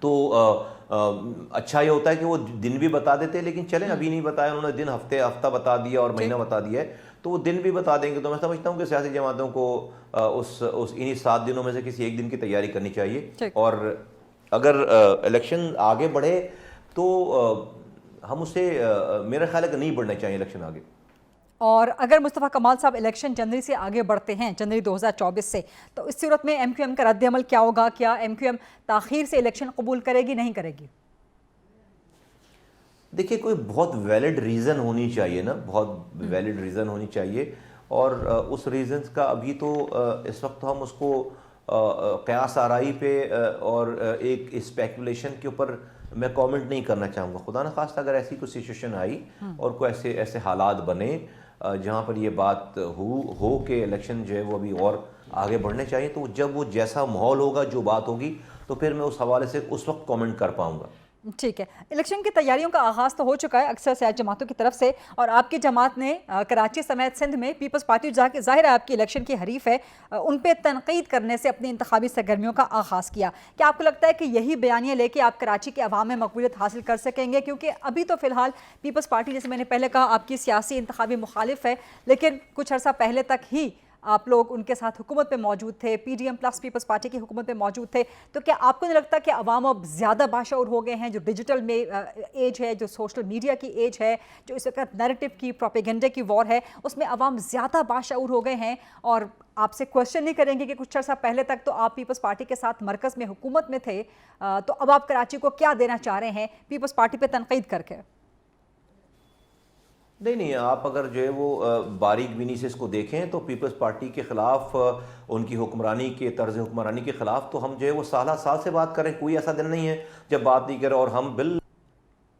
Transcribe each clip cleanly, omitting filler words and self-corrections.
تو اچھا یہ ہوتا ہے کہ وہ دن بھی بتا دیتے ہیں، لیکن چلیں ابھی نہیں بتایا انہوں نے، دن ہفتہ بتا دیا اور مہینہ بتا دیا ہے، تو وہ دن بھی بتا دیں گے. تو میں سمجھتا ہوں کہ سیاسی جماعتوں کو اس انہی 7 دنوں میں سے کسی ایک دن کی تیاری کرنی چاہیے. اور اگر الیکشن آگے بڑھے تو ہم اسے میرا خیال ہے کہ نہیں بڑھنا چاہیے الیکشن آگے. اور اگر مصطفیٰ کمال صاحب الیکشن جنوری سے آگے بڑھتے ہیں، جنوری 2024 سے، تو اس صورت میں ایم کیو ایم کا رد عمل کیا ہوگا؟ کیا ایم کیو ایم تاخیر سے الیکشن قبول کرے گی، نہیں کرے گی؟ دیکھیے کوئی بہت ویلڈ ریزن ہونی چاہیے نا، بہت ویلڈ ریزن ہونی چاہیے، اور اس ریزنز کا ابھی تو اس وقت ہم اس کو قیاس آرائی پہ اور ایک اسپیکولیشن کے اوپر میں کامنٹ نہیں کرنا چاہوں گا. خدا نخواستہ اگر ایسی کوئی سچویشن آئی اور کوئی ایسے حالات بنے جہاں پر یہ بات ہو کہ الیکشن جو ہے وہ ابھی اور آگے بڑھنے چاہیے، تو جب وہ جیسا ماحول ہوگا، جو بات ہوگی، تو پھر میں اس حوالے سے اس وقت کامنٹ کر پاؤں گا. ٹھیک ہے. الیکشن کی تیاریوں کا آغاز تو ہو چکا ہے اکثر سیاسی جماعتوں کی طرف سے، اور آپ کی جماعت نے کراچی سمیت سندھ میں پیپلز پارٹی ظاہر ہے آپ کی الیکشن کی حریف ہے، ان پہ تنقید کرنے سے اپنی انتخابی سرگرمیوں کا آغاز کیا. کیا آپ کو لگتا ہے کہ یہی بیانیہ لے کے آپ کراچی کے عوام میں مقبولیت حاصل کر سکیں گے؟ کیونکہ ابھی تو فی الحال پیپلز پارٹی، جیسے میں نے پہلے کہا، آپ کی سیاسی انتخابی مخالف ہے، لیکن کچھ عرصہ پہلے تک ہی آپ لوگ ان کے ساتھ حکومت پہ موجود تھے، P D M plus Peoples Party کی حکومت پہ موجود تھے. تو کیا آپ کو نہیں لگتا کہ عوام اب زیادہ باشعور ہو گئے ہیں؟ جو ڈیجیٹل میں ایج ہے، جو سوشل میڈیا کی ایج ہے، جو اس وقت نیریٹو کی، پروپیگنڈے کی وار ہے، اس میں عوام زیادہ باشعور ہو گئے ہیں اور آپ سے کوشچن نہیں کریں گے کہ کچھ عرصہ پہلے تک تو آپ پیپلز پارٹی کے ساتھ مرکز میں حکومت میں تھے، تو اب آپ کراچی کو کیا دینا چاہ رہے ہیں پیپلز پارٹی پہ تنقید کر کے؟ نہیں، آپ اگر جو ہے وہ باریک بینی سے اس کو دیکھیں تو پیپلز پارٹی کے خلاف، ان کی حکمرانی کے طرز حکمرانی کے خلاف تو ہم جو ہے وہ سالہ سال سے بات کریں. کوئی ایسا دن نہیں ہے جب بات نہیں کریں، اور ہم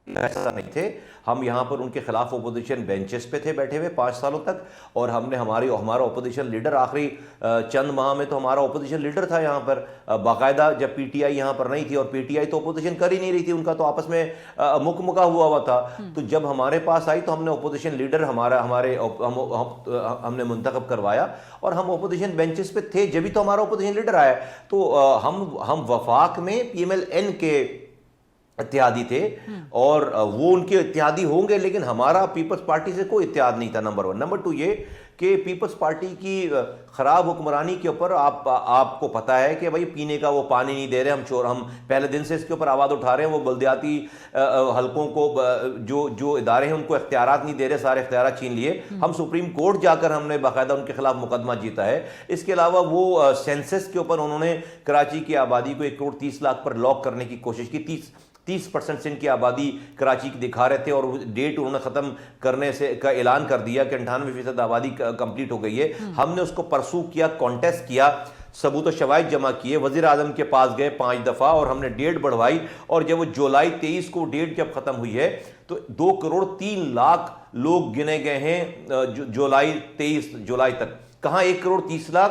ایسا نہیں تھے. ہم یہاں پر ان کے خلاف اپوزیشن بینچز پہ تھے بیٹھے ہوئے 5 سالوں تک، اور ہم نے ہمارا اپوزیشن لیڈر آخری چند ماہ میں تو ہمارا اپوزیشن لیڈر تھا یہاں پر باقاعدہ، جب پی ٹی آئی یہاں پر نہیں تھی، اور پی ٹی آئی تو اپوزیشن کر ہی نہیں رہی تھی، ان کا تو آپس میں مکا ہوا تھا. تو جب ہمارے پاس آئی تو ہم نے اپوزیشن لیڈر ہم نے منتخب کروایا، اور ہم اپوزیشن بینچز پہ تھے جبھی تو ہمارا اپوزیشن لیڈر آیا. تو ہم وفاق میں پی ایم ایل این کے اتحادی تھے، اور وہ ان کے اتحادی ہوں گے، لیکن ہمارا پیپلز پارٹی سے کوئی اتحاد نہیں تھا. نمبر 1. نمبر 2 یہ کہ پیپلز پارٹی کی خراب حکمرانی کے اوپر آپ کو پتہ ہے کہ بھائی پینے کا وہ پانی نہیں دے رہے. ہم پہلے دن سے اس کے اوپر آواز اٹھا رہے ہیں. وہ بلدیاتی حلقوں کو جو ادارے ہیں ان کو اختیارات نہیں دے رہے، سارے اختیارات چھین لیے. ہم سپریم کورٹ جا کر ہم نے باقاعدہ ان کے خلاف مقدمہ جیتا ہے. اس کے علاوہ وہ سینسس کے اوپر انہوں نے کراچی کی آبادی کو 1,30,00,000 پر لاک کرنے کی کوشش کی. 30% سے ان کی آبادی کراچی کی دکھا رہے تھے، اور ڈیٹ انہوں نے ختم کرنے سے کا اعلان کر دیا کہ 98% آبادی کمپلیٹ ہو گئی ہے. ہم نے اس کو پرسو کیا، کانٹیسٹ کیا، ثبوت و شواہد جمع کیے، وزیر اعظم کے پاس گئے 5 دفعہ، اور ہم نے ڈیٹ بڑھوائی. اور جب وہ جولائی 23 کو ڈیٹ جب ختم ہوئی ہے تو 2,03,00,000 لوگ گنے گئے ہیں جولائی 23 تک. کہاں 1,30,00,000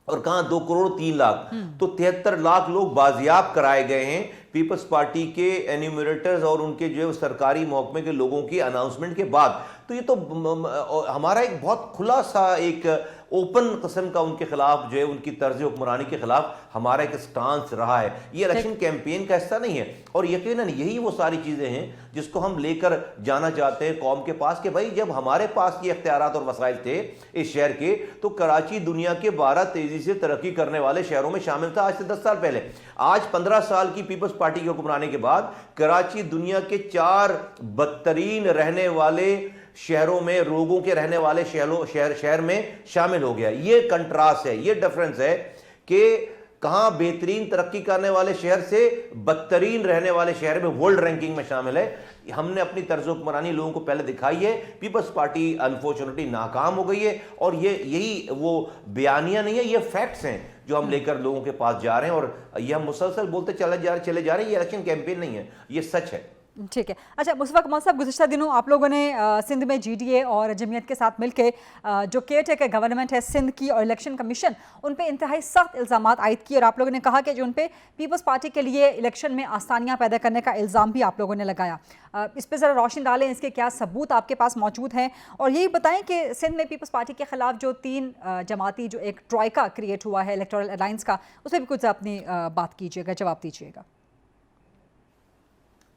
اور کہاں 2,03,00,000. تو 73,00,000 لوگ بازیاب کرائے گئے ہیں پیپلز پارٹی کے انیمیریٹرز اور ان کے جو سرکاری محکمے کے لوگوں کی اناؤنسمنٹ کے بعد. تو یہ تو ہمارا ایک بہت کھلا سا ایک اوپن قسم کا ان کے خلاف جو ہے ان کی طرز حکمرانی کے خلاف ہمارا ایک سٹانس رہا ہے. یہ الیکشن کیمپین کا حصہ نہیں ہے، اور یقیناً یہی وہ ساری چیزیں ہیں جس کو ہم لے کر جانا چاہتے ہیں قوم کے پاس کہ بھائی جب ہمارے پاس یہ اختیارات اور وسائل تھے اس شہر کے، تو کراچی دنیا کے 12 تیزی سے ترقی کرنے والے شہروں میں شامل تھا آج سے 10 سال پہلے. آج 15 سال کی پیپلز پارٹی کی حکمرانی کے بعد کراچی دنیا کے 4 بدترین رہنے والے شہروں میں، لوگوں کے رہنے والے شہر میں شامل ہو گیا. یہ کنٹراسٹ ہے، یہ ڈفرنس ہے کہ کہاں بہترین ترقی کرنے والے شہر سے بدترین رہنے والے شہر میں ورلڈ رینکنگ میں شامل ہے. ہم نے اپنی طرز حکمرانی لوگوں کو پہلے دکھائی ہے. پیپلز پارٹی انفارچونیٹلی ناکام ہو گئی ہے، اور یہی وہ بیانیہ نہیں ہے، یہ فیکٹس ہیں جو ہم لے کر لوگوں کے پاس جا رہے ہیں، اور یہ ہم مسلسل بولتے چلے جا رہے ہیں. یہ الیکشن کیمپین نہیں ہے، یہ سچ ہے. ٹھیک ہے. اچھا مصطفیٰ کمال صاحب، گزشتہ دنوں آپ لوگوں نے سندھ میں جی ڈی اے اور جمعیت کے ساتھ مل کے جو کیئر ٹیکر گورنمنٹ ہے سندھ کی اور الیکشن کمیشن، ان پہ انتہائی سخت الزامات عائد کیے، اور آپ لوگوں نے کہا کہ جو ان پہ پیپلز پارٹی کے لیے الیکشن میں آسانیاں پیدا کرنے کا الزام بھی آپ لوگوں نے لگایا. اس پہ ذرا روشنی ڈالیں، اس کے کیا ثبوت آپ کے پاس موجود ہیں، اور یہی بتائیں کہ سندھ میں پیپلز پارٹی کے خلاف جو 3 جماعتی جو ایک ٹرائیکا کریٹ ہوا ہے الیکٹورل الائنس کا، اس پہ بھی کچھ اپنی بات کیجیے گا، جواب دیجیے گا.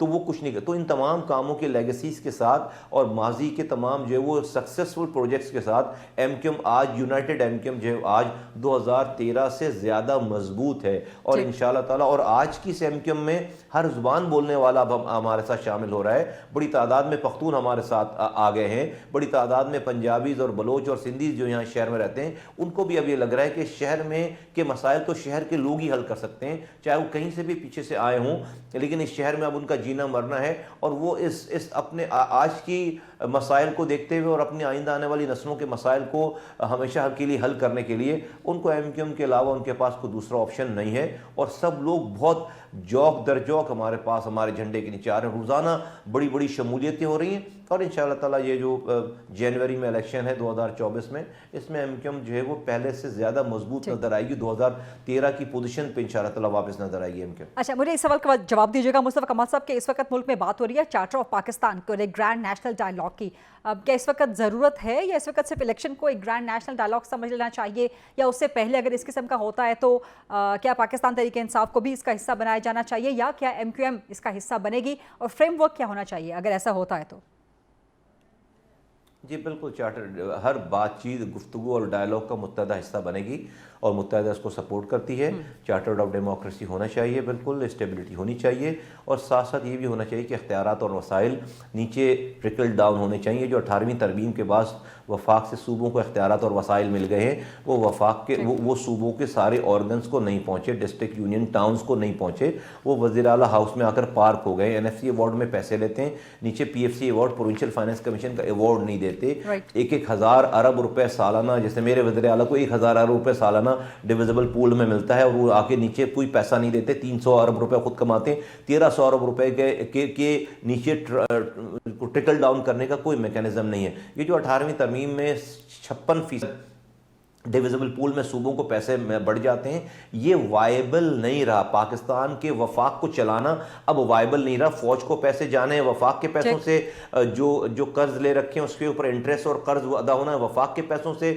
تو وہ کچھ نہیں کر. تو ان تمام کاموں کے لیگسیز کے ساتھ اور ماضی کے تمام جو ہے وہ سکسیسفل پروجیکٹس کے ساتھ ایم کیو ایم آج یونائٹڈ ایم کیو ایم جو ہے آج 2013 سے زیادہ مضبوط ہے. اور انشاءاللہ تعالیٰ اور آج کی اس ایم کیو ایم میں ہر زبان بولنے والا اب ہمارے ساتھ شامل ہو رہا ہے. بڑی تعداد میں پختون ہمارے ساتھ آ گئے ہیں, بڑی تعداد میں پنجابیز اور بلوچ اور سندھیز جو یہاں شہر میں رہتے ہیں ان کو بھی اب یہ لگ رہا ہے کہ شہر میں کے مسائل تو شہر کے لوگ ہی حل کر سکتے ہیں, چاہے وہ کہیں سے بھی پیچھے سے آئے ہوں, لیکن اس شہر میں اب ان کا جینا مرنا ہے. اور وہ اس اپنے آج کی مسائل کو دیکھتے ہوئے اور اپنی آئندہ آنے والی نسلوں کے مسائل کو ہمیشہ کے لیے حل کرنے کے لیے ان کو ایم کیو ایم کے علاوہ ان کے پاس کوئی دوسرا آپشن نہیں ہے. اور سب لوگ بہت جوک در جوک ہمارے پاس ہمارے جھنڈے کے نیچے آ رہے ہیں. روزانہ بڑی بڑی شمولیتیں ہو رہی ہیں. اور انشاءاللہ تعالیٰ یہ جو جنوری میں الیکشن ہے 2024 میں, اس میں ایم کیو ایم جو ہے وہ پہلے سے زیادہ مضبوط نظر آئے گی. 2013 کی پوزیشن پہ انشاءاللہ تعالیٰ واپس نظر آئے گی ایم کیو ایم. اچھا, مجھے اس سوال کا جواب دیجیے گا مصطفیٰ کمال صاحب کہ اس وقت ملک میں بات ہو رہی ہے چارٹر آف پاکستان کو ایک گرینڈ نیشنل ڈائلاگ کی. کیا اس وقت ضرورت ہے یا اس وقت صرف الیکشن کو ایک گرینڈ نیشنل ڈائلاگ سمجھ لینا چاہیے, یا اس سے پہلے اگر اس قسم کا ہوتا ہے تو کیا پاکستان تحریک انصاف کو بھی اس کا حصہ بنایا جانا چاہیے, یا کیا ایم کیو ایم اس کا حصہ بنے گی, اور فریم ورک کیا ہونا چاہیے اگر ایسا ہوتا ہے تو؟ جی بالکل, چارٹر ہر بات چیت گفتگو اور ڈائلاگ کا متحدہ حصہ بنے گی اور متحدہ اس کو سپورٹ کرتی ہے. چارٹر آف ڈیموکریسی ہونا چاہیے, بالکل اسٹیبلٹی ہونی چاہیے, اور ساتھ ساتھ یہ بھی ہونا چاہیے کہ اختیارات اور وسائل نیچے ٹرکل ڈاؤن ہونے چاہیے. جو 18ویں ترمیم کے بعد وفاق سے صوبوں کو اختیارات اور وسائل مل گئے ہیں, وہ وفاق کے وہ صوبوں کے سارے آرگنز کو نہیں پہنچے, ڈسٹرکٹ یونین ٹاؤنز کو نہیں پہنچے, وہ وزیر اعلیٰ ہاؤس میں آ کر پارک ہو گئے. این ایف سی ایوارڈ میں پیسے لیتے ہیں, نیچے P F C award provincial finance commission کا ایوارڈ نہیں دیتے. 1,000 ارب روپے سالانہ, جیسے میرے وزیر اعلیٰ کو 1,000 ارب روپے سالانہ ڈویزبل پول میں ملتا ہے, اور وہ آ کے نیچے کوئی پیسہ نہیں دیتے. 300 ارب روپے خود کماتے ہیں, 1,300 ارب روپے کے نیچے ٹرکل ڈاؤن کرنے کا کوئی میکینزم نہیں ہے. یہ جو 18ویں ترمیم میں 56% ڈویزبل پول میں صوبوں کو پیسے بڑھ جاتے ہیں, یہ وائبل نہیں رہا. پاکستان کے وفاق کو چلانا اب وائبل نہیں رہا. فوج کو پیسے جانے ہیں وفاق کے پیسوں سے, جو قرض لے رکھے ہیں اس کے اوپر انٹرسٹ اور قرض ادا ہونا ہے وفاق کے پیسوں سے,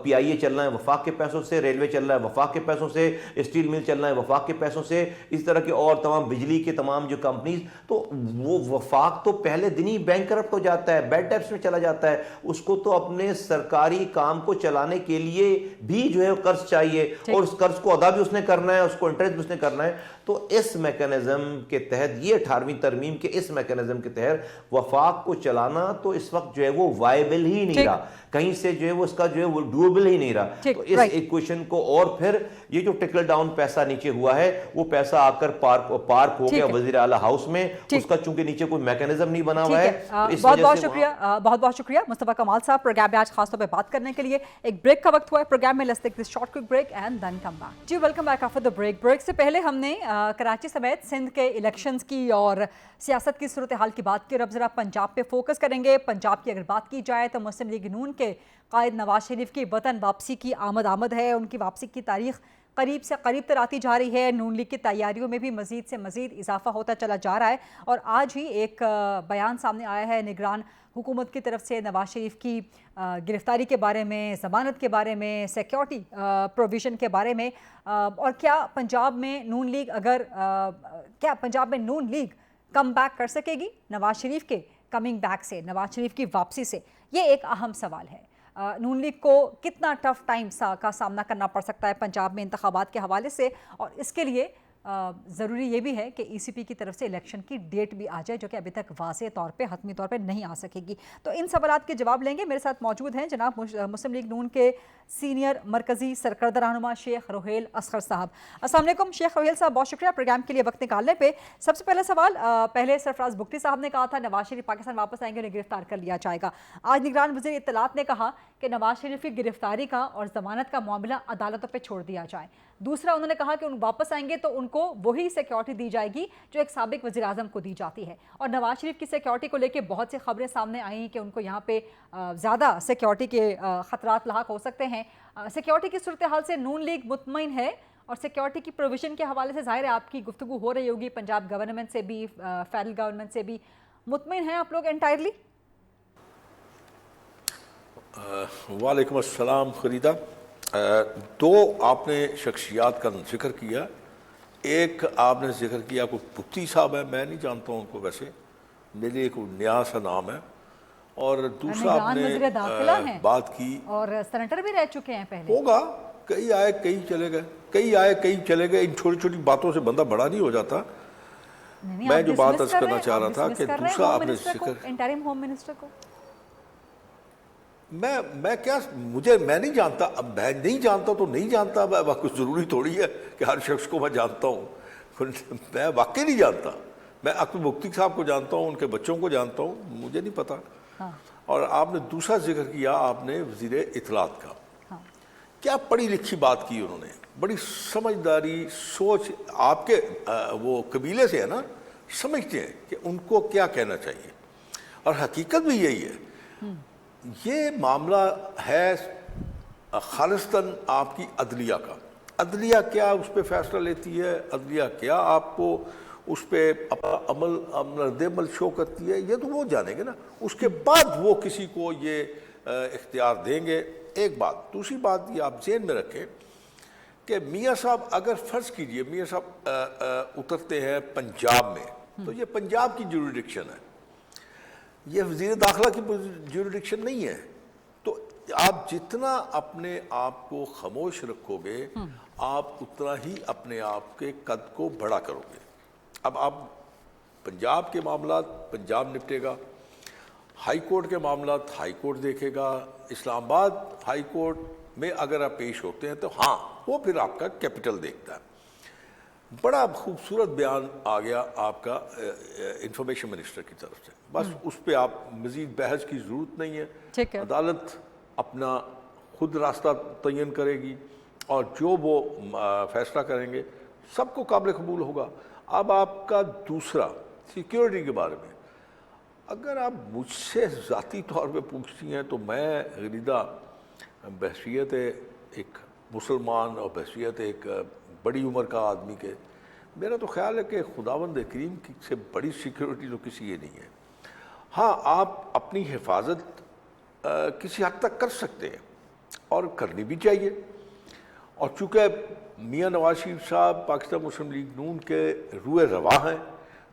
پی آئی اے چلنا ہے وفاق کے پیسوں سے, ریلوے چل رہا ہے وفاق کے پیسوں سے, اسٹیل مل چلنا ہے وفاق کے پیسوں سے, اس طرح کے اور تمام بجلی کے تمام جو کمپنیز, تو وہ وفاق تو پہلے دن ہی بینک کرپٹ ہو جاتا ہے, بیڈ ڈیبٹس میں چلا جاتا ہے. اس کو تو اپنے سرکاری کام کو چلانے کے لیے بھی جو ہے قرض چاہیے, اور اس قرض کو ادا بھی اس نے کرنا ہے, اس کو انٹرسٹ بھی اس نے کرنا ہے. تو اس میکانزم کے تحت, یہ 18ویں ترمیم کے اس میکانزم کے تحت وفاق کو چلانا تو اس وقت جو ہے وہ وائبل ہی نہیں رہا, کہیں سے جو ہے وہ اس کا جو ہے وہ ڈویبل ہی نہیں رہا. تو اس ایکویشن کو, اور پھر یہ جو ٹرکل ڈاؤن پیسہ نیچے ہوا ہے, وہ پیسہ آ کر پارک ہو گیا وزیر اعلیٰ ہاؤس میں, اس کا چونکہ نیچے کوئی میکانزم نہیں بنا ہوا ہے. بہت بہت شکریہ, بہت بہت شکریہ مصطفیٰ کمال صاحب پروگرام میں آج خاص طور پہ بات کرنے کے لیے. ایک بریک کا وقت ہوا ہے پروگرام میں, let's take this short quick break and then come back. جی welcome back after the break. Break سے پہلے ہم نے کراچی سمیت سندھ کے الیکشنز کی اور سیاست کی صورتحال کی بات کی, اور اب ذرا پنجاب پہ فوکس کریں گے. پنجاب کی اگر بات کی جائے تو مسلم لیگ نون کے قائد نواز شریف کی وطن واپسی کی آمد ہے. ان کی واپسی کی تاریخ قریب سے قریب تر آتی جا رہی ہے. نون لیگ کی تیاریوں میں بھی مزید سے مزید اضافہ ہوتا چلا جا رہا ہے, اور آج ہی ایک بیان سامنے آیا ہے نگران حکومت کی طرف سے نواز شریف کی گرفتاری کے بارے میں, ضمانت کے بارے میں, سیکیورٹی پروویژن کے بارے میں. اور کیا پنجاب میں نون لیگ کم بیک کر سکے گی نواز شریف کے کمنگ بیک سے, نواز شریف کی واپسی سے؟ یہ ایک اہم سوال ہے. نون لیگ کو کتنا ٹف ٹائم کا سامنا کرنا پڑ سکتا ہے پنجاب میں انتخابات کے حوالے سے, اور اس کے لیے ضروری یہ بھی ہے کہ ای سی پی کی طرف سے الیکشن کی ڈیٹ بھی آ جائے, جو کہ ابھی تک واضح طور پہ حتمی طور پہ نہیں آ سکے گی. تو ان سوالات کے جواب لیں گے. میرے ساتھ موجود ہیں جناب مسلم لیگ نون کے سینئر مرکزی سرکردہ رہنما شیخ روہیل اصغر صاحب. السلام علیکم شیخ روہیل صاحب, بہت شکریہ پروگرام کے لیے وقت نکالنے پہ. سب سے پہلا سوال, پہلے سرفراز بگٹی صاحب نے کہا تھا نواز شریف پاکستان واپس آئیں گے انہیں گرفتار کر لیا جائے گا. آج نگران وزیر اطلاعات نے کہا کہ نواز شریف کی گرفتاری کا اور ضمانت کا معاملہ عدالتوں پہ چھوڑ دیا جائے. دوسرا انہوں نے کہا کہ ان واپس آئیں گے تو ان کو وہی سیکیورٹی دی جائے گی جو ایک سابق وزیر اعظم کو دی جاتی ہے. اور نواز شریف کی سیکیورٹی کو لے کے بہت سی خبریں سامنے آئیں کہ ان کو یہاں پہ زیادہ سیکیورٹی کے خطرات لاحق ہو سکتے ہیں. سیکیورٹی کی صورتحال سے نون لیگ مطمئن ہے, اور سیکیورٹی کی پروویژن کے حوالے سے ظاہر ہے آپ کی گفتگو ہو رہی ہوگی پنجاب گورنمنٹ سے بھی, فیڈرل گورنمنٹ سے بھی. مطمئن ہیں آپ لوگ انٹائرلی؟ وعلیکم السلام. خریدہ, دو آپ نے شخصیات کا ذکر کیا, ایک آپ نے ذکر کیا کوئی بھٹی صاحب ہے، میں نہیں جانتا ہوں ان کو، ویسے میرے لیے کوئی نیا سا نام ہے. اور دوسرا آپ وزیر نے داخلہ ہیں بات کی اور سینیٹر بھی رہ چکے ہیں پہلے. ہوگا، کئی آئے کئی چلے گئے، کئی آئے کئی چلے گئے. ان چھوٹی چھوٹی باتوں سے بندہ بڑا نہیں ہو جاتا. میں جو بات عرض کرنا چاہ رہا تھا کہ دوسرا آپ نے ذکر، انٹرم ہوم منسٹر کو میں کیا، میں نہیں جانتا. اب میں نہیں جانتا تو نہیں جانتا، کچھ ضروری تھوڑی ہے کہ ہر شخص کو میں جانتا ہوں. میں واقعی نہیں جانتا. میں اکبر مفتی صاحب کو جانتا ہوں، ان کے بچوں کو جانتا ہوں، مجھے نہیں پتا. اور آپ نے دوسرا ذکر کیا آپ نے وزیر اطلاعات کا. کیا پڑھی لکھی بات کی انہوں نے، بڑی سمجھداری سوچ. آپ کے وہ قبیلے سے ہے نا، سمجھتے ہیں کہ ان کو کیا کہنا چاہیے. اور حقیقت بھی یہی ہے. یہ معاملہ ہے خالصاً آپ کی عدلیہ کا. عدلیہ کیا اس پہ فیصلہ لیتی ہے، عدلیہ کیا آپ کو اس پہ رد عمل شو کرتی ہے، یہ تو وہ جانیں گے نا. اس کے بعد وہ کسی کو یہ اختیار دیں گے. ایک بات. دوسری بات یہ آپ ذہن میں رکھیں کہ میاں صاحب اگر فرض کیجئے میاں صاحب اترتے ہیں پنجاب میں، تو یہ پنجاب کی جیوریڈکشن ہے، یہ وزیر داخلہ کی جیوریڈکشن نہیں ہے. تو آپ جتنا اپنے آپ کو خاموش رکھو گے، آپ اتنا ہی اپنے آپ کے قد کو بڑا کرو گے. اب آپ پنجاب کے معاملات پنجاب نپٹے گا، ہائی کورٹ کے معاملات ہائی کورٹ دیکھے گا. اسلام آباد ہائی کورٹ میں اگر آپ پیش ہوتے ہیں تو ہاں وہ پھر آپ کا کیپٹل دیکھتا ہے. بڑا خوبصورت بیان آ گیا آپ کا انفارمیشن منسٹر کی طرف سے. بس اس پہ آپ مزید بحث کی ضرورت نہیں ہے. عدالت اپنا خود راستہ تعین کرے گی اور جو وہ فیصلہ کریں گے سب کو قابل قبول ہوگا. اب آپ کا دوسرا سیکیورٹی کے بارے میں اگر آپ مجھ سے ذاتی طور پہ پوچھتی ہیں تو میں غریدہ بحثیت ایک مسلمان اور بحثیت ایک بڑی عمر کا آدمی کے، میرا تو خیال ہے کہ خداوند کریم سے بڑی سیکیورٹی تو کسی یہ نہیں ہے. ہاں آپ اپنی حفاظت کسی حد تک کر سکتے ہیں اور کرنی بھی چاہیے. اور چونکہ میاں نواز شریف صاحب پاکستان مسلم لیگ نون کے روح رواں ہیں،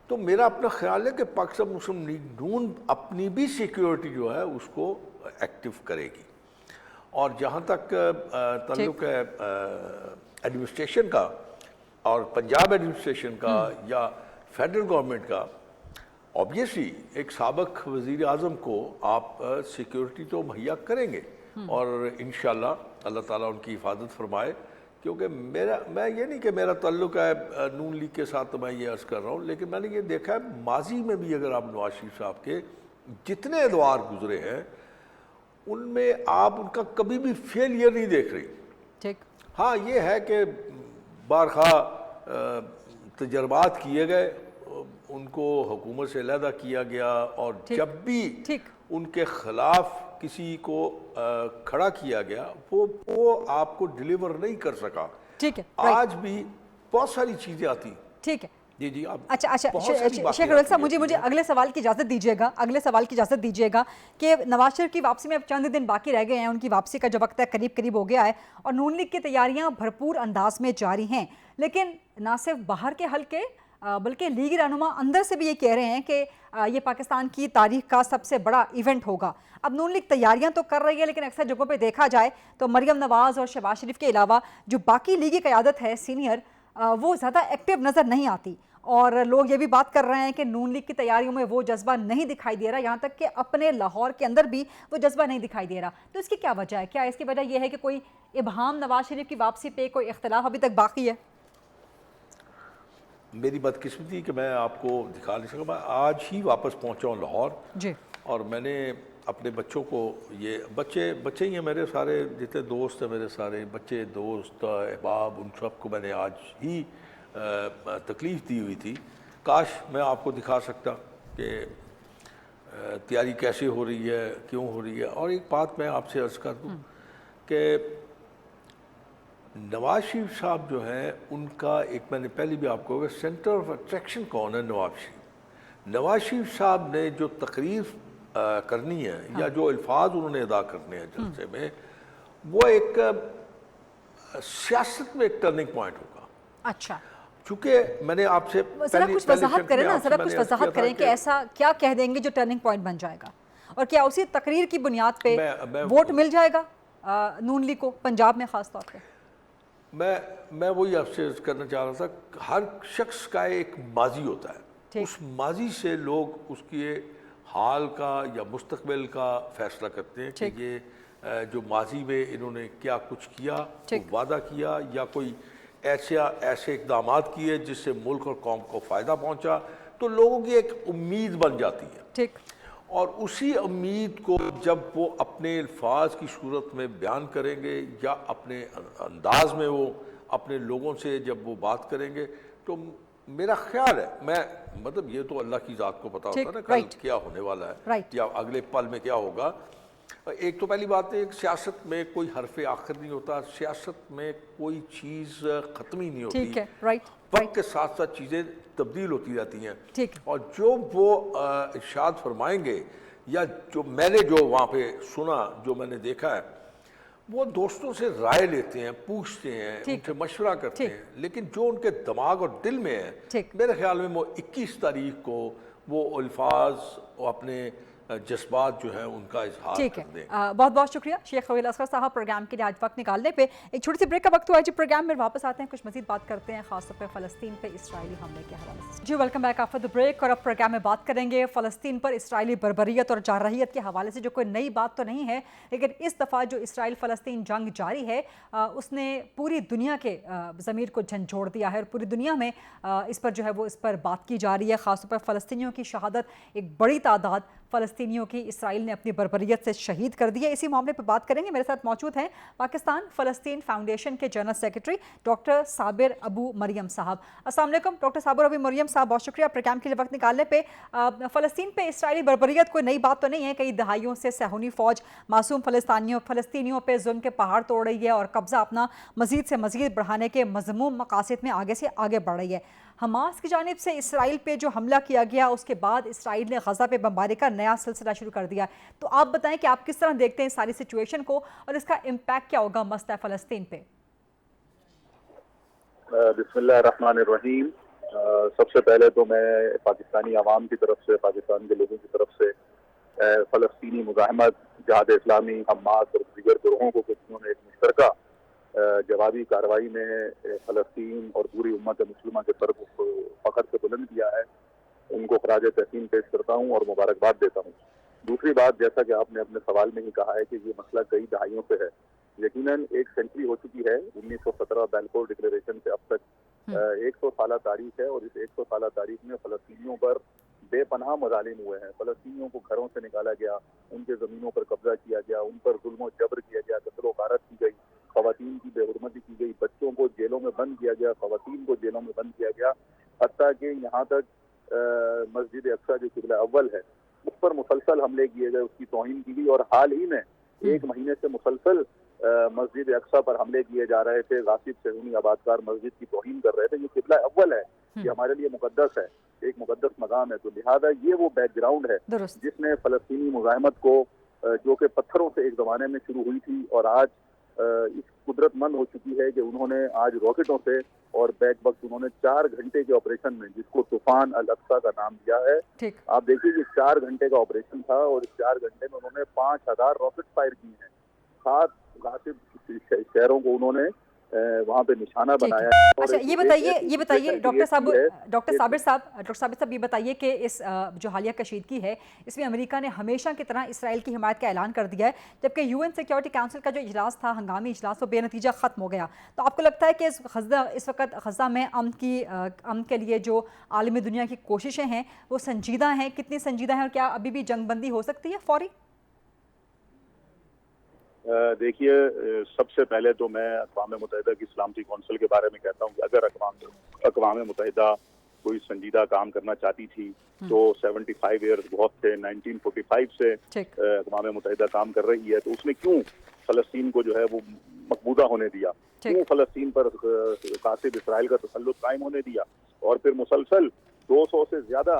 تو میرا اپنا خیال ہے کہ پاکستان مسلم لیگ نون اپنی بھی سیکیورٹی جو ہے اس کو ایکٹیو کرے گی. اور جہاں تک تعلق ہے ایڈمنسٹریشن کا اور پنجاب ایڈمنسٹریشن کا یا فیڈرل گورنمنٹ کا، obviously ایک سابق وزیر اعظم کو آپ سیکیورٹی تو مہیا کریں گے. اور انشاءاللہ اللہ تعالیٰ ان کی حفاظت فرمائے. کیونکہ میں یہ نہیں کہ میرا تعلق ہے نون لیگ کے ساتھ تو میں یہ عرض کر رہا ہوں، لیکن میں نے یہ دیکھا ہے ماضی میں بھی اگر آپ نواز شریف صاحب کے جتنے ادوار گزرے ہیں ان میں آپ ان کا کبھی بھی فیلئر نہیں دیکھ رہی. ہاں یہ ہے کہ بارخواہ تجربات کیے گئے، ان کو حکومت سے علیحدہ کیا گیا، اور جب بھی ان کے خلاف کسی کو کھڑا کیا گیا وہ آپ کو ڈیلیور نہیں کر سکا. آج بھی بہت ساری چیزیں آتی. ٹھیک ہے جی اچھا شیخ رحل صاحب مجھے اگلے سوال کی اجازت دیجیے گا کہ نواز شریف کی واپسی میں اب چند دن باقی رہ گئے ہیں. ان کی واپسی کا جو وقت ہے قریب ہو گیا ہے اور نون لیگ کی تیاریاں بھرپور انداز میں جاری ہیں. لیکن نہ صرف باہر کے حلقے بلکہ لیگی رہنما اندر سے بھی یہ کہہ رہے ہیں کہ یہ پاکستان کی تاریخ کا سب سے بڑا ایونٹ ہوگا. اب نون لیگ تیاریاں تو کر رہی ہے لیکن اکثر جگہوں پہ دیکھا جائے تو مریم نواز اور شہباز شریف کے علاوہ جو باقی لیگی قیادت ہے سینئر، وہ زیادہ ایکٹیو نظر نہیں آتی. اور لوگ یہ بھی بات کر رہے ہیں کہ نون لیگ کی تیاریوں میں وہ جذبہ نہیں دکھائی دے رہا، یہاں تک کہ اپنے لاہور کے اندر بھی وہ جذبہ نہیں دکھائی دے رہا. تو اس کی کیا وجہ ہے؟ کیا اس کی وجہ یہ ہے کہ کوئی ابہام نواز شریف کی واپسی پہ، کوئی اختلاف ابھی تک باقی ہے؟ میری بدقسمتی کہ میں آپ کو دکھا نہیں سکا. میں آج ہی واپس پہنچا ہوں لاہور جی، اور میں نے اپنے بچوں کو، یہ بچے ہی ہیں میرے سارے، جتنے دوست ہیں میرے سارے بچے دوست احباب، ان سب کو میں نے آج ہی تکلیف دی ہوئی تھی. کاش میں آپ کو دکھا سکتا کہ تیاری کیسے ہو رہی ہے، کیوں ہو رہی ہے. اور ایک بات میں آپ سے عرض کر دوں کہ نواز شریف صاحب جو ہیں ان کا ایک، میں نے پہلے بھی آپ کو کہا، سینٹر آف اٹریکشن کون ہے؟ نواز شریف. نواز شریف صاحب نے جو تقریر کرنی ہے یا جو الفاظ انہوں نے ادا کرنے ہیں جلسے میں، وہ ایک سیاست میں ایک ٹرننگ پوائنٹ ہوگا. اچھا، چونکہ میں نے آپ سے ذرا کچھ وضاحت کریں نا، ذرا کچھ وضاحت کریں کہ ایسا کیا کہہ دیں گے جو ٹرننگ پوائنٹ بن جائے گا، اور کیا اسی تقریر کی بنیاد پہ ووٹ مل جائے گا نون لیگ کو پنجاب میں خاص طور پہ؟ میں وہی آپ سے کرنا چاہ رہا تھا، ہر شخص کا ایک ماضی ہوتا ہے، اس ماضی سے لوگ اس کے حال کا یا مستقبل کا فیصلہ کرتے ہیں کہ یہ جو ماضی میں انہوں نے کیا کچھ کیا، وعدہ کیا یا کوئی ایسے اقدامات کیے جس سے ملک اور قوم کو فائدہ پہنچا، تو لوگوں کی ایک امید بن جاتی ہے، اور اسی امید کو جب وہ اپنے الفاظ کی صورت میں بیان کریں گے یا اپنے انداز میں وہ اپنے لوگوں سے جب وہ بات کریں گے، تو میرا خیال ہے، مطلب یہ تو اللہ کی ذات کو پتا ہوتا ہے نا کل کیا ہونے والا ہے یا اگلے پل میں کیا ہوگا۔ ایک تو پہلی بات ہے کہ سیاست میں کوئی حرف آخر نہیں ہوتا، سیاست میں کوئی چیز ختم ہی نہیں ہوتی، وقت کے ساتھ ساتھ چیزیں تبدیل ہوتی رہتی ہیں، اور جو وہ ارشاد فرمائیں گے یا جو میں نے جو وہاں پہ سنا، جو میں نے دیکھا ہے، وہ دوستوں سے رائے لیتے ہیں، پوچھتے ہیں، ان سے مشورہ کرتے ہیں، لیکن جو ان کے دماغ اور دل میں ہے، میرے خیال میں وہ 21 تاریخ کو وہ الفاظ اپنے جذبات جو ہیں ان کا اظہار کر دیں۔ بہت بہت شکریہ شیخ طویل اصغر صاحب پروگرام کے لیے آج وقت نکالنے پہ۔ ایک چھوٹی سی بریک کا وقت ہوا ہے جی، پروگرام میں واپس آتے ہیں، کچھ مزید بات کرتے ہیں خاص طور پہ فلسطین پہ اسرائیلی حملے کے حوالے سے۔ جی welcome back after the break, اور اب پروگرام میں بات کریں گے فلسطین پر اسرائیلی بربریت اور جارحیت کے حوالے سے، جو کوئی نئی بات تو نہیں ہے، لیکن اس دفعہ جو اسرائیل فلسطین جنگ جاری ہے اس نے پوری دنیا کے ضمیر کو جھنجھوڑ دیا ہے، اور پوری دنیا میں اس پر جو ہے وہ اس پر بات کی جا رہی ہے، خاص طور پر فلسطینیوں کی شہادت، ایک بڑی تعداد فلسطینیوں کی اسرائیل نے اپنی بربریت سے شہید کر دی ہے۔ اسی معاملے پہ بات کریں گے، میرے ساتھ موجود ہیں پاکستان فلسطین فاؤنڈیشن کے جنرل سیکرٹری ڈاکٹر صابر ابو مریم صاحب۔ السلام علیکم ڈاکٹر صابر ابو مریم صاحب، بہت شکریہ پروگرام کے لیے وقت نکالنے پہ۔ فلسطین پہ اسرائیلی بربریت کوئی نئی بات تو نہیں ہے، کئی دہائیوں سے صہیونی فوج معصوم فلسطینیوں پہ ظلم کے پہاڑ توڑ رہی ہے اور قبضہ اپنا مزید سے مزید بڑھانے کے مذموم مقاصد میں آگے سے آگے بڑھ رہی ہے۔ حماس کی جانب سے اسرائیل پہ جو حملہ کیا گیا، اس کے بعد اسرائیل نے غزہ پہ بمباری کا نیا سلسلہ شروع کر دیا، تو آپ بتائیں کہ آپ کس طرح دیکھتے ہیں ساری سچویشن کو اور اس کا امپیکٹ کیا ہوگا مسئلہ فلسطین پہ؟ بسم اللہ الرحمن الرحیم۔ سب سے پہلے تو میں پاکستانی عوام کی طرف سے، پاکستان کے لوگوں کی طرف سے فلسطینی مزاحمت، جہاد اسلامی، حماس اور دیگر گروہوں کو جنہوں نے ایک مشترکہ جوابی کارروائی میں فلسطین اور پوری امت مسلمہ کے سر کو فخر سے بلند کیا ہے، ان کو خراج تحسین پیش کرتا ہوں اور مبارکباد دیتا ہوں۔ دوسری بات، جیسا کہ آپ نے اپنے سوال میں ہی کہا ہے کہ یہ مسئلہ کئی دہائیوں سے ہے، یقیناً 1 سینچری ہو چکی ہے 1917 بیلفور ڈکلیریشن سے اب تک 100 سالہ تاریخ ہے، اور اس 100 سالہ تاریخ میں فلسطینیوں پر بے پناہ مظالم ہوئے ہیں، فلسطینیوں کو گھروں سے نکالا گیا، ان کے زمینوں پر قبضہ کیا گیا، ان پر ظلم و جبر کیا گیا، قتل و غارت کی گئی، خواتین کی بے حرمتی کی گئی، بچوں کو جیلوں میں بند کیا گیا، خواتین کو جیلوں میں بند کیا گیا، حتیٰ کہ یہاں تک مسجد اقصیٰ جو قبلہ اول ہے اس پر مسلسل حملے کیے گئے، اس کی توہین کی گئی، اور حال ہی میں 1 مہینے سے مسلسل مسجد اقصیٰ پر حملے کیے جا رہے تھے، غاصب صہیونی آبادکار مسجد کی توہین کر رہے تھے۔ یہ قبلہ اول ہے، یہ ہمارے لیے مقدس ہے، ایک مقدس مقام ہے، تو لہٰذا یہ وہ بیک گراؤنڈ ہے جس نے فلسطینی مزاحمت کو، جو کہ پتھروں سے ایک زمانے میں شروع ہوئی تھی اور آج اس قدرت مند ہو چکی ہے کہ انہوں نے آج راکٹوں سے اور بیک وقت انہوں نے 4 گھنٹے کے آپریشن میں، جس کو طوفان الاقصیٰ کا نام دیا ہے، آپ دیکھیے یہ 4 گھنٹے کا آپریشن تھا، اور اس 4 گھنٹے میں انہوں نے 5000 راکٹ فائر کیے ہیں، 7 غاصب شہروں کو انہوں نے وہاں پہ نشانہ بنایا ہے۔ اچھا یہ بتائیے ڈاکٹر صابر صاحب یہ بتائیے کہ اس جو حالیہ کشیدگی ہے اس میں امریکہ نے ہمیشہ کی طرح اسرائیل کی حمایت کا اعلان کر دیا ہے، جبکہ UN سیکیورٹی کونسل کا جو اجلاس تھا، ہنگامی اجلاس، وہ بے نتیجہ ختم ہو گیا، تو آپ کو لگتا ہے کہ اس وقت غزہ میں امن کے لیے جو عالمی دنیا کی کوششیں ہیں وہ سنجیدہ ہیں؟ کتنی سنجیدہ ہیں، اور کیا ابھی بھی جنگ بندی ہو سکتی ہے فوری؟ دیکھیے، سب سے پہلے تو میں اقوام متحدہ کی سلامتی کونسل کے بارے میں کہتا ہوں کہ اگر اقوام متحدہ کوئی سنجیدہ کام کرنا چاہتی تھی تو 75 ایئرز بہت تھے، 1945 سے اقوام متحدہ کام کر رہی ہے، تو اس نے کیوں فلسطین کو جو ہے وہ مقبوضہ ہونے دیا، کیوں فلسطین پر غاصب اسرائیل کا تسلط قائم ہونے دیا، اور پھر مسلسل 200 سے زیادہ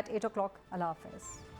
at 8 o'clock. Allah Hafiz.